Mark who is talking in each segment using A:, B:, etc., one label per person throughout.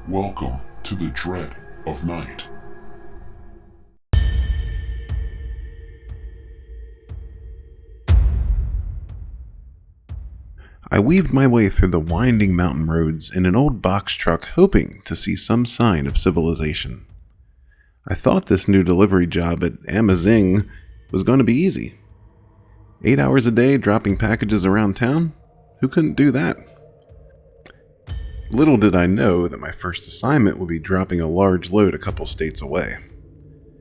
A: Welcome to the dread of night.
B: I weaved my way through the winding mountain roads in an old box truck, hoping to see some sign of civilization. I thought this new delivery job at Amazing was going to be easy. 8 hours a day dropping packages around town? Who couldn't do that? Little did I know that my first assignment would be dropping a large load a couple states away.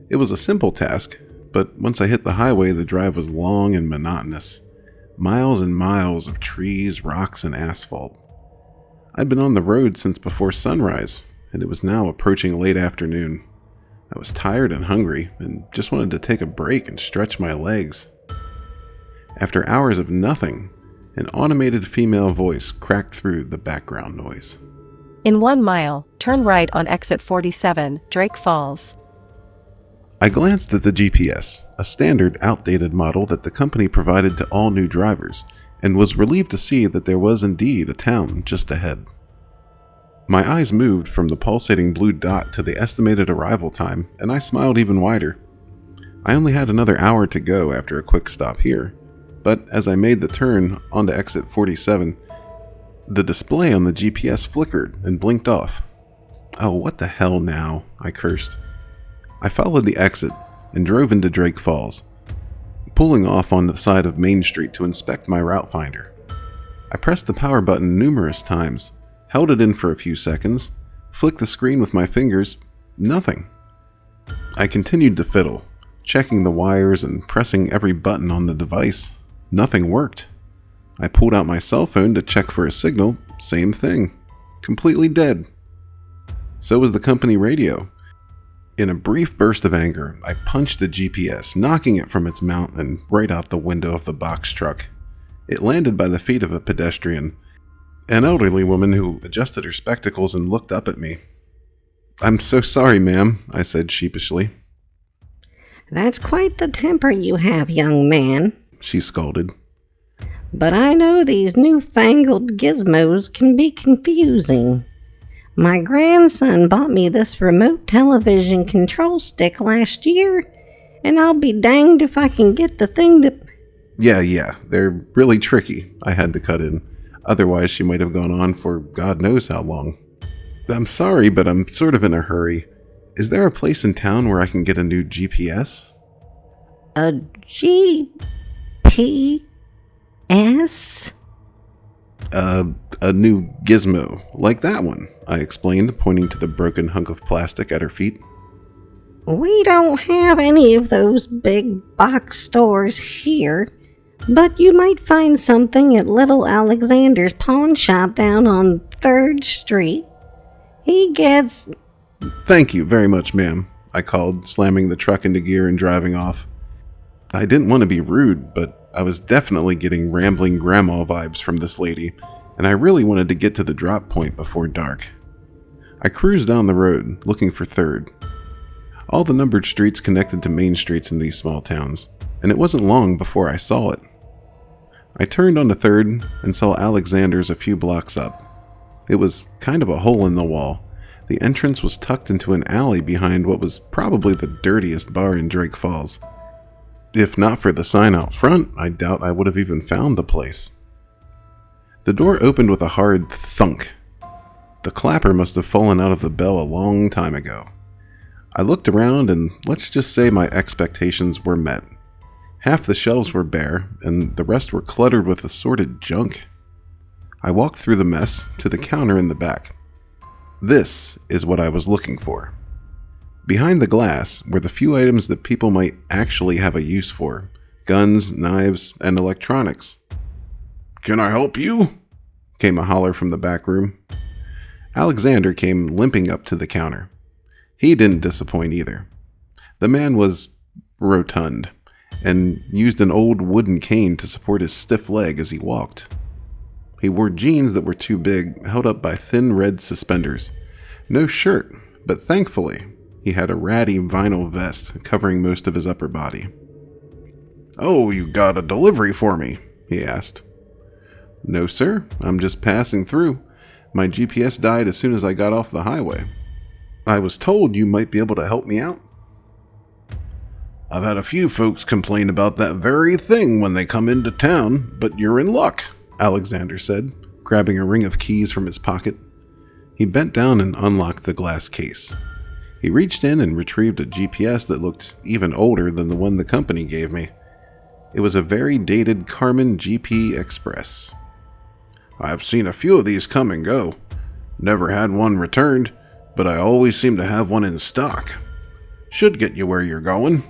B: It was a simple task, but once I hit the highway, the drive was long and monotonous. Miles and miles of trees, rocks, and asphalt. I'd been on the road since before sunrise, and it was now approaching late afternoon. I was tired and hungry, and just wanted to take a break and stretch my legs. After hours of nothing, an automated female voice cracked through the background noise.
C: In 1 mile, turn right on exit 47, Drake Falls.
B: I glanced at the GPS, a standard outdated model that the company provided to all new drivers, and was relieved to see that there was indeed a town just ahead. My eyes moved from the pulsating blue dot to the estimated arrival time, and I smiled even wider. I only had another hour to go after a quick stop here, but as I made the turn onto exit 47, the display on the GPS flickered and blinked off. Oh, what the hell now, I cursed. I followed the exit and drove into Drake Falls, pulling off on the side of Main Street to inspect my route finder. I pressed the power button numerous times, held it in for a few seconds, flicked the screen with my fingers, nothing. I continued to fiddle, checking the wires and pressing every button on the device. Nothing worked. I pulled out my cell phone to check for a signal, same thing. Completely dead. So was the company radio. In a brief burst of anger, I punched the GPS, knocking it from its mount and right out the window of the box truck. It landed by the feet of a pedestrian, an elderly woman who adjusted her spectacles and looked up at me. "I'm so sorry, ma'am," I said sheepishly.
D: "That's quite the temper you have, young man,"
B: she scolded.
D: "But I know these newfangled gizmos can be confusing. My grandson bought me this remote television control stick last year, and I'll be danged if I can get the thing to..."
B: Yeah, they're really tricky, I had to cut in. Otherwise, she might have gone on for God knows how long. "I'm sorry, but I'm sort of in a hurry. Is there a place in town where I can get a new GPS?
D: "A GPS?
B: A new gizmo, like that one," I explained, pointing to the broken hunk of plastic at her feet.
D: We don't have any of those big box stores here, but you might find something at Little Alexander's pawn shop down on 3rd Street. He gets..."
B: "Thank you very much, ma'am," I called, slamming the truck into gear and driving off. I didn't want to be rude, but I was definitely getting rambling grandma vibes from this lady, and I really wanted to get to the drop point before dark. I cruised down the road, looking for 3rd. All the numbered streets connected to main streets in these small towns, and it wasn't long before I saw it. I turned onto 3rd and saw Alexander's a few blocks up. It was kind of a hole in the wall. The entrance was tucked into an alley behind what was probably the dirtiest bar in Drake Falls. If not for the sign out front, I doubt I would have even found the place. The door opened with a hard thunk. The clapper must have fallen out of the bell a long time ago. I looked around and let's just say my expectations were met. Half the shelves were bare, and the rest were cluttered with assorted junk. I walked through the mess to the counter in the back. This is what I was looking for. Behind the glass were the few items that people might actually have a use for: guns, knives, and electronics. "Can I help you?" came a holler from the back room. Alexander came limping up to the counter. He didn't disappoint either. The man was rotund, and used an old wooden cane to support his stiff leg as he walked. He wore jeans that were too big, held up by thin red suspenders. No shirt, but thankfully, he had a ratty vinyl vest covering most of his upper body. "Oh, you got a delivery for me?" he asked. "No, sir. I'm just passing through. My GPS died as soon as I got off the highway. I was told you might be able to help me out. I've had a few folks complain about that very thing when they come into town, but you're in luck, Alexander said, grabbing a ring of keys from his pocket. He bent down and unlocked the glass case. He reached in and retrieved a GPS that looked even older than the one the company gave me. It was a very dated Karman GP Express. I've seen a few of these come and go. Never had one returned, but I always seem to have one in stock. Should get you where you're going.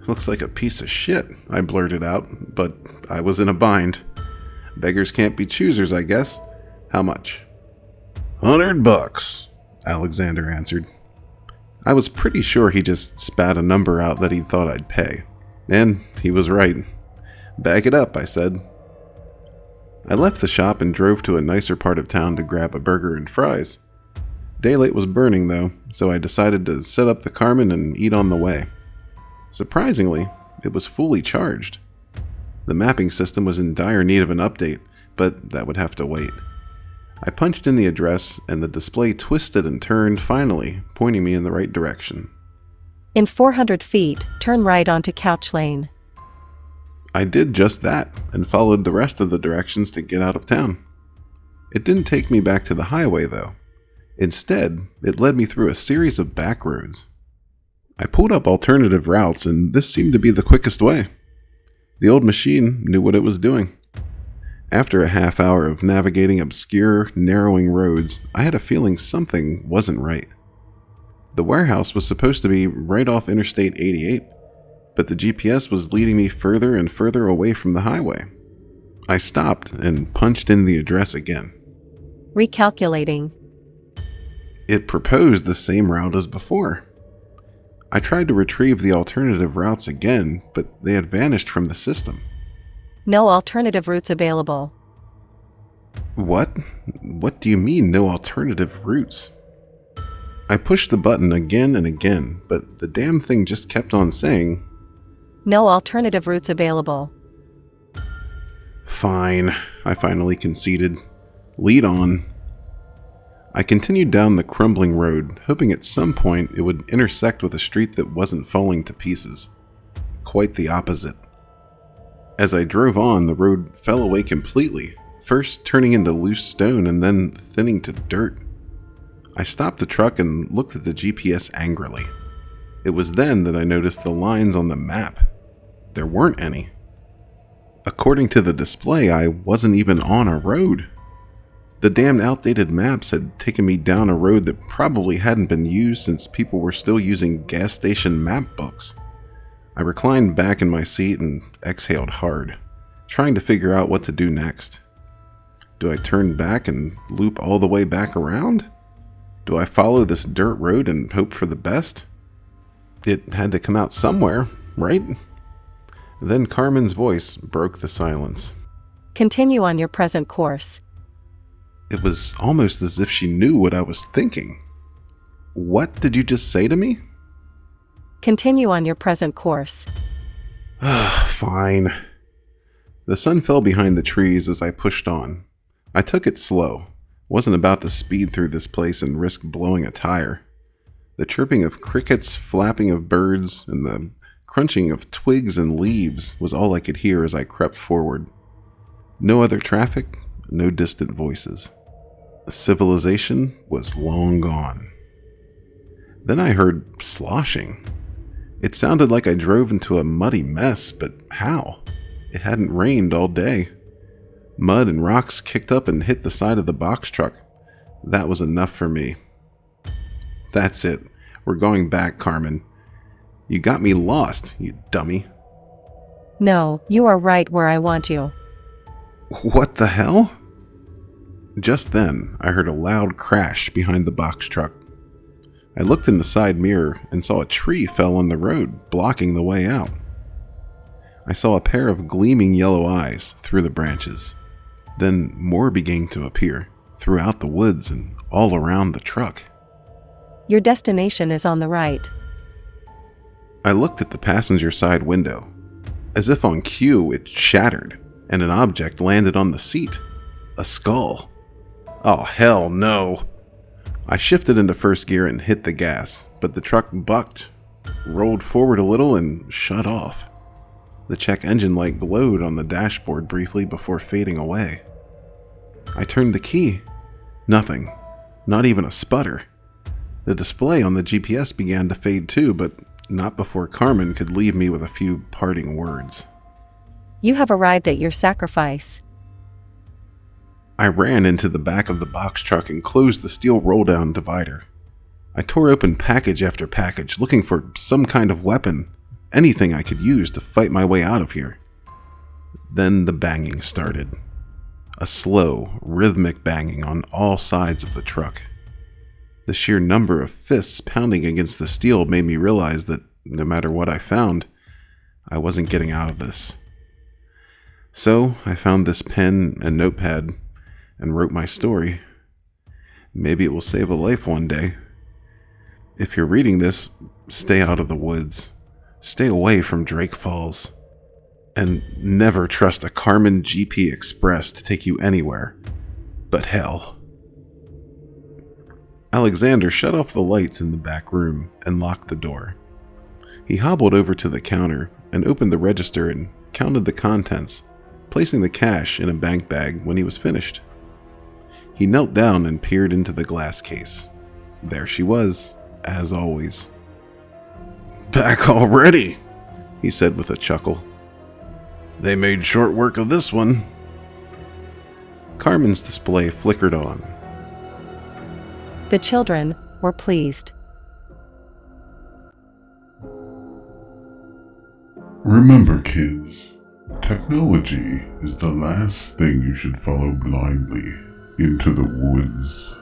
B: Looks like a piece of shit, I blurted out, but I was in a bind. Beggars can't be choosers, I guess. How much? $100, Alexander answered. I was pretty sure he just spat a number out that he thought I'd pay. And he was right. Bag it up, I said. I left the shop and drove to a nicer part of town to grab a burger and fries. Daylight was burning, though, so I decided to set up the Karman and eat on the way. Surprisingly, it was fully charged. The mapping system was in dire need of an update, but that would have to wait. I punched in the address, and the display twisted and turned finally, pointing me in the right direction.
C: In 400 feet, turn right onto Couch Lane.
B: I did just that, and followed the rest of the directions to get out of town. It didn't take me back to the highway, though. Instead, it led me through a series of back roads. I pulled up alternative routes, and this seemed to be the quickest way. The old machine knew what it was doing. After a half hour of navigating obscure, narrowing roads, I had a feeling something wasn't right. The warehouse was supposed to be right off Interstate 88, but the GPS was leading me further and further away from the highway. I stopped and punched in the address again.
C: Recalculating.
B: It proposed the same route as before. I tried to retrieve the alternative routes again, but they had vanished from the system.
C: No alternative routes available.
B: What? What do you mean, no alternative routes? I pushed the button again and again, but the damn thing just kept on saying,
C: No alternative routes available.
B: Fine, I finally conceded. Lead on. I continued down the crumbling road, hoping at some point it would intersect with a street that wasn't falling to pieces. Quite the opposite. As I drove on, the road fell away completely, first turning into loose stone and then thinning to dirt. I stopped the truck and looked at the GPS angrily. It was then that I noticed the lines on the map. There weren't any. According to the display, I wasn't even on a road. The damned outdated maps had taken me down a road that probably hadn't been used since people were still using gas station map books. I reclined back in my seat and exhaled hard, trying to figure out what to do next. Do I turn back and loop all the way back around? Do I follow this dirt road and hope for the best? It had to come out somewhere, right? Then Carmen's voice broke the silence.
C: Continue on your present course.
B: It was almost as if she knew what I was thinking. What did you just say to me?
C: Continue on your present course.
B: Fine. The sun fell behind the trees as I pushed on. I took it slow. Wasn't about to speed through this place and risk blowing a tire. The chirping of crickets, flapping of birds, and the crunching of twigs and leaves was all I could hear as I crept forward. No other traffic, no distant voices. Civilization was long gone. Then I heard sloshing. It sounded like I drove into a muddy mess, but how? It hadn't rained all day. Mud and rocks kicked up and hit the side of the box truck. That was enough for me. That's it. We're going back, Carmen. You got me lost, you dummy.
C: No, you are right where I want you.
B: What the hell? Just then, I heard a loud crash behind the box truck. I looked in the side mirror and saw a tree fell on the road, blocking the way out. I saw a pair of gleaming yellow eyes through the branches. Then more began to appear throughout the woods and all around the truck.
C: Your destination is on the right.
B: I looked at the passenger side window. As if on cue, it shattered, and an object landed on the seat. A skull. Oh, hell no. I shifted into first gear and hit the gas, but the truck bucked, rolled forward a little, and shut off. The check engine light glowed on the dashboard briefly before fading away. I turned the key. Nothing. Not even a sputter. The display on the GPS began to fade too, but not before Carmen could leave me with a few parting words.
C: You have arrived at your sacrifice.
B: I ran into the back of the box truck and closed the steel roll-down divider. I tore open package after package, looking for some kind of weapon, anything I could use to fight my way out of here. Then the banging started. A slow, rhythmic banging on all sides of the truck. The sheer number of fists pounding against the steel made me realize that no matter what I found, I wasn't getting out of this. So I found this pen and notepad and wrote my story. Maybe it will save a life one day. If you're reading this, stay out of the woods. Stay away from Drake Falls. And never trust a Carmen GP Express to take you anywhere but hell. Alexander shut off the lights in the back room and locked the door. He hobbled over to the counter and opened the register and counted the contents, placing the cash in a bank bag when he was finished. He knelt down and peered into the glass case. There she was, as always. "Back already," he said with a chuckle. "They made short work of this one." Carmen's display flickered on.
C: The children were pleased.
A: Remember, kids, technology is the last thing you should follow blindly into the woods.